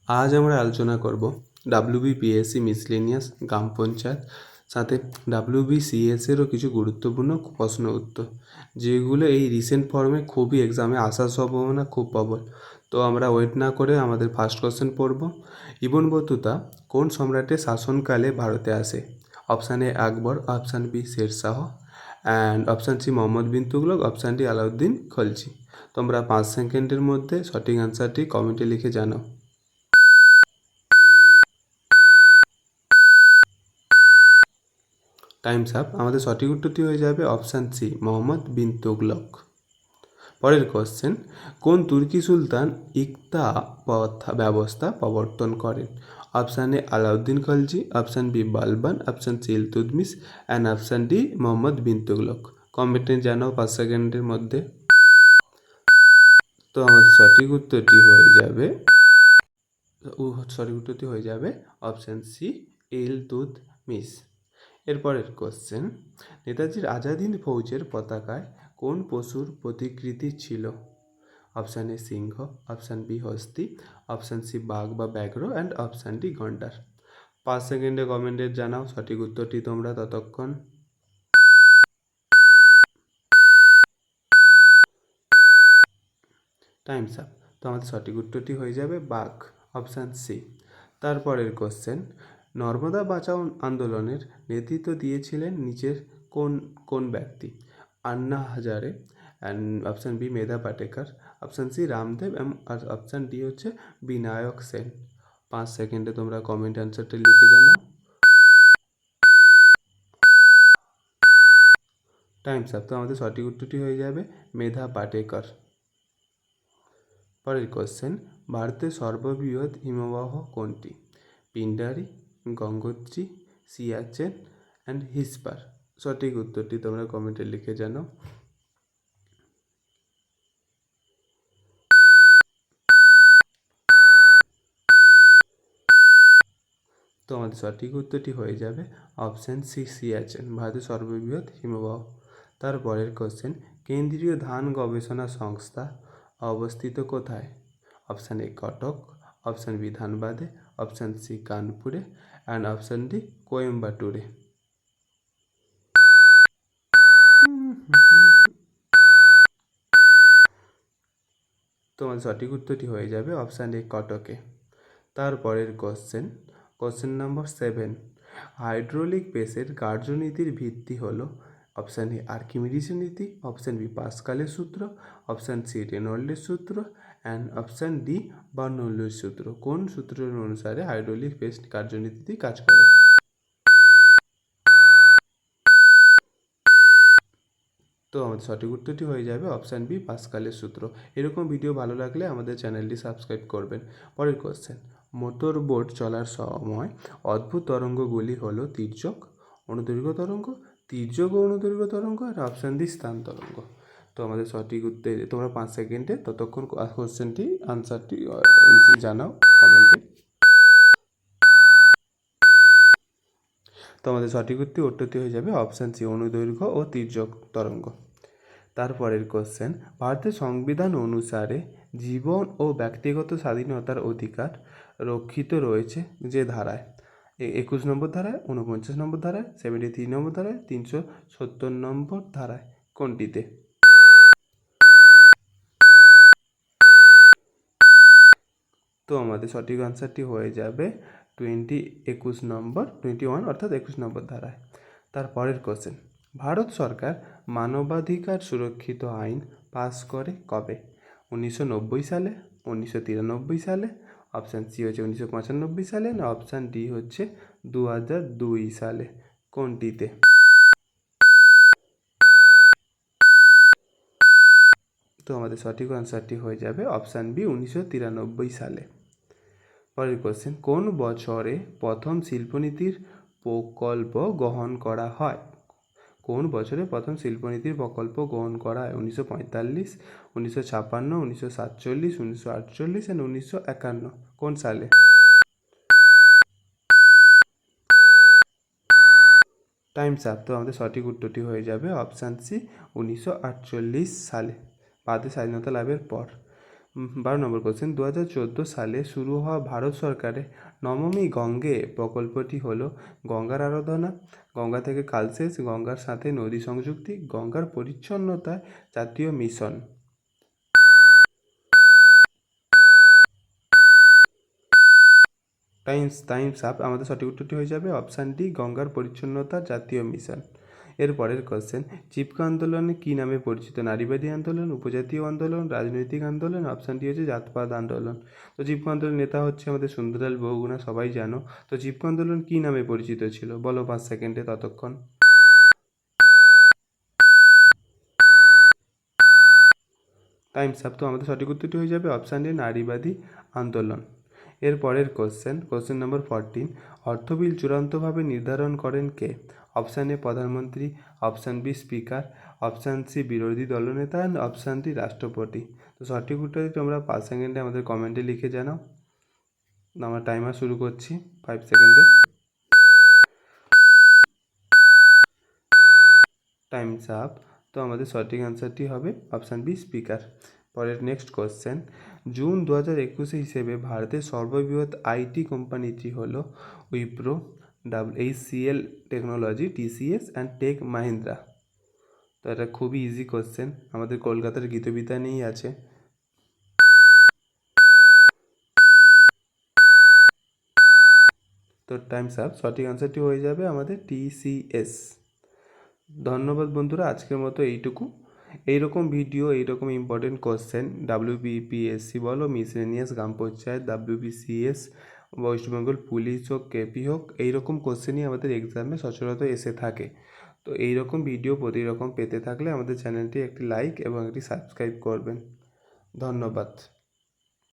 আজ আমরা আলোচনা করব ডাব্লিউবিপিএসসি মিসলেনিয়াস গ্রাম পঞ্চায়েত সাথে ডাব্লিউবিসিএসেরও কিছু গুরুত্বপূর্ণ প্রশ্ন উত্তর, যেগুলো এই রিসেন্ট ফর্মে খুবই এক্সামে আসার সম্ভাবনা খুব প্রবল। তো আমরা ওয়েট না করে আমাদের ফার্স্ট কোশ্চেন পড়ব। ইবন বতুতা কোন সম্রাটের শাসনকালে ভারতে আসে? Option A Akbar, option B Sher Shah, and option C Mohammad bin Tughlaq, option D Alauddin Khalji. তোমরা 5 সেকেন্ডের মধ্যে সঠিক অ্যান্সারটি কমেন্টে লিখে জানাও। Times up. আমাদের সঠিক উত্তরটি হয়ে যাবে অপশান সি মোহাম্মদ বিন তুগলক। পরের কোশ্চেন, কোন তুর্কি সুলতান ইকতা ব্যবস্থা প্রবর্তন করেন? Option A Alauddin Khalji, option B Balban, option C Iltutmish, and option D Mohammad bin Tughlaq. কমেন্টে জানাও 5 সেকেন্ডের মধ্যে। তো আমাদের সঠিক উত্তরটি হয়ে যাবে অপশান সি ইলতুৎমিশ। এরপরের কোশ্চেন, নেতাজির আজাদ হিন্দ ফৌজের পতাকায় কোন পশুর প্রতিকৃতি ছিল? অপশান এ সিংহ, অপশান বি হস্তি, অপশান সি বাঘ বা ব্যাঘ্র, অ্যান্ড অপশান ডি গন্ডার। 5 সেকেন্ডে কমেন্টে জানাও সঠিক উত্তরটি তোমরা ততক্ষণ। Times up. তো আমাদের সঠিক উত্তরটি হয়ে যাবে বাঘ, অপশান সি। তারপরের কোশ্চেন, নর্মদা বাঁচাও আন্দোলনের নেতৃত্ব দিয়েছিলেন নিচের কোন কোন ব্যক্তি? Anna Hazare, and option B Medha Patkar, option C Ramdev, আর অপশান ডি হচ্ছে বিনায়ক সেন। 5 সেকেন্ডে তোমরা কমেন্ট অ্যান্সারটি লিখে জানাও। Times up. তো আমাদের সঠিক উত্তরটি হয়ে যাবে মেধা পাটেকর। পরের কোশ্চেন, ভারতের সর্ববৃহৎ হিমবাহ কোনটি? পিন্ডারি, গঙ্গোত্রী, সিয়াচেন, অ্যান্ড হিসপার। সঠিক উত্তরটি তোমরা কমেন্টে লিখে জানাও। তো আমাদের সঠিক উত্তরটি হয়ে যাবে অপশান সি সিয়াচেন, ভারতের সর্ববৃহৎ হিমবাহ। তারপরের কোশ্চেন, কেন্দ্রীয় ধান গবেষণা সংস্থা অবস্থিত কোথায়? Option A Cuttack, option B ধানবাদে, অপশান সি কানপুরে, অ্যান্ড অপশান ডি কোয়েম্বাটুরে। তোমার সঠিক উত্তরটি হয়ে যাবে অপশান এ কটকে। তারপরের কোশ্চেন নম্বর 7, হাইড্রোলিক প্রেসের কার্যনীতির ভিত্তি হলো? অপশান এ আর্কিমিডিসের নীতি, অপশান বি পাস্কালের সূত্র, অপশান সি রেনল্ডের সূত্র, অ্যান্ড অপশান ডি বার্নৌলির সূত্র। কোন সূত্রের অনুসারে হাইড্রোলিক প্রেস কার্যনীতিটি কাজ করে? তো আমাদের সঠিক উত্তরটি হয়ে যাবে অপশান বি পাস্কালের সূত্র। এরকম ভিডিও ভালো লাগলে আমাদের চ্যানেলটি সাবস্ক্রাইব করবেন। পরের কোশ্চেন, মোটর বোট চলার সময় অদ্ভুত তরঙ্গগুলি হলো তির্যক, অনুদৈর্ঘ্য তরঙ্গ, তির্যক ও অনুদৈর্ঘ্য তরঙ্গ, আর অপশান ডি স্থান তরঙ্গ। তো আমাদের সঠিক উত্তর তোমরা 5 সেকেন্ডে ততক্ষণ কোশ্চেনটি আনসারটি জানাও কমেন্টে। তো আমাদের সঠিক উত্তরটি হয়ে যাবে অপশান সি অনুদৈর্ঘ্য ও তির্যক তরঙ্গ। তারপরের কোশ্চেন, ভারতের সংবিধান অনুসারে জীবন ও ব্যক্তিগত স্বাধীনতার অধিকার রক্ষিত রয়েছে যে ধারায়? 21 নম্বর ধারায়, 49 নম্বর ধারায়, 73 নম্বর ধারায়, 370 নম্বর ধারায়। কোনটিতে? তো আমাদের সঠিক আনসারটি হয়ে যাবে 21 অর্থাৎ 21 নম্বর ধারায়। তারপরের কোশ্চেন, ভারত সরকার মানবাধিকার সুরক্ষিত আইন পাস করে কবে? 1990 সালে, 1993 সালে, অপশান সি হচ্ছে 1995 সালে, না অপশান ডি হচ্ছে 2002 সালে। কোনটিতে? তো আমাদের সঠিক আনসারটি হয়ে যাবে অপশান বি 1993 সালে। পরের কোশ্চেন, কোন বছরে প্রথম শিল্পনীতির প্রকল্প গ্রহণ করা হয়? কোন বছরে প্রথম শিল্পনীতির প্রকল্প গ্রহণ করা হয়? 1945, 1956, 1947, 1948, অ্যান্ড 1951। কোন সালে? Times up. তো আমাদের সঠিক উত্তরটি হয়ে যাবে অপশান সি 1948 সালে, ভারতের স্বাধীনতা লাভের পর। 12 নম্বর কোশ্চেন, 2014 সালে শুরু হওয়া ভারত সরকারের নমামি গঙ্গে প্রকল্পটি হলো গঙ্গার আরাধনা, গঙ্গা থেকে কালসেচ, গঙ্গার সাথে নদী সংযুক্তি, গঙ্গার পরিচ্ছন্নতা জাতীয় মিশন। Times up. আমাদের সঠিক উত্তরটি হয়ে যাবে অপশান ডি, গঙ্গার পরিচ্ছন্নতা জাতীয় মিশন। এর পরের কোশ্চেন, চিপকো আন্দোলন কী নামে পরিচিত? নারীবাদী আন্দোলন, উপজাতীয় আন্দোলন, রাজনৈতিক আন্দোলন? অপশান ডি হচ্ছে জাতপাত আন্দোলন। তো চিপকো আন্দোলন নেতা হচ্ছে আমাদের সুন্দরলাল বহুগুণা, সবাই জানো। তো চিপকো আন্দোলন কী নামে পরিচিত ছিল? বলো 5 সেকেন্ডে ততক্ষণ। Times up. তো আমাদের সঠিক উত্তরটি হয়ে যাবে অপশান ডি, নারীবাদী আন্দোলন। এর পরের কোশ্চেন নম্বর 14, অর্থ বিল চূড়ান্তভাবে নির্ধারণ করেন কে? অপশান এ প্রধানমন্ত্রী, option B speaker, option C বিরোধী দলনেতা, অ্যান্ড অপশান ডি রাষ্ট্রপতি। তো সঠিক উত্তরটি তোমরা 5 সেকেন্ডে আমাদের কমেন্টে লিখে জানাও। আমরা টাইমার শুরু করছি 5 সেকেন্ডে। Times up. তো আমাদের সঠিক অ্যান্সারটি হবে অপশান বি স্পিকার। পরের নেক্সট কোশ্চেন, জুন 2021 হিসেবে ভারতের সর্ববৃহৎ আইটি কোম্পানিটি হলো Wipro, HCL Technology, TCS and Tech Mahindra. তো এটা খুবই ইজি কোশ্চেন, আমাদের কলকাতার গীতবিতা নিয়েই আছে। তো টাইমস আপ। সঠিক অ্যান্সারটি হয়ে যাবে আমাদের TCS। ধন্যবাদ বন্ধুরা, আজকের মতো এইটুকু। এইরকম ভিডিও, এইরকম ইম্পর্টেন্ট কোশ্চেন WBPSC বলো, miscellaneous, gram panchayat, WBCS, West Bengal police হোক, কেপি হোক, এইরকম কোশ্চেনই আমাদের এক্সামে সচরাচর এসে থাকে। তো এইরকম ভিডিও প্রতিরকম পেতে থাকলে আমাদের চ্যানেলটি একটি লাইক এবং একটি সাবস্ক্রাইব করবেন। ধন্যবাদ।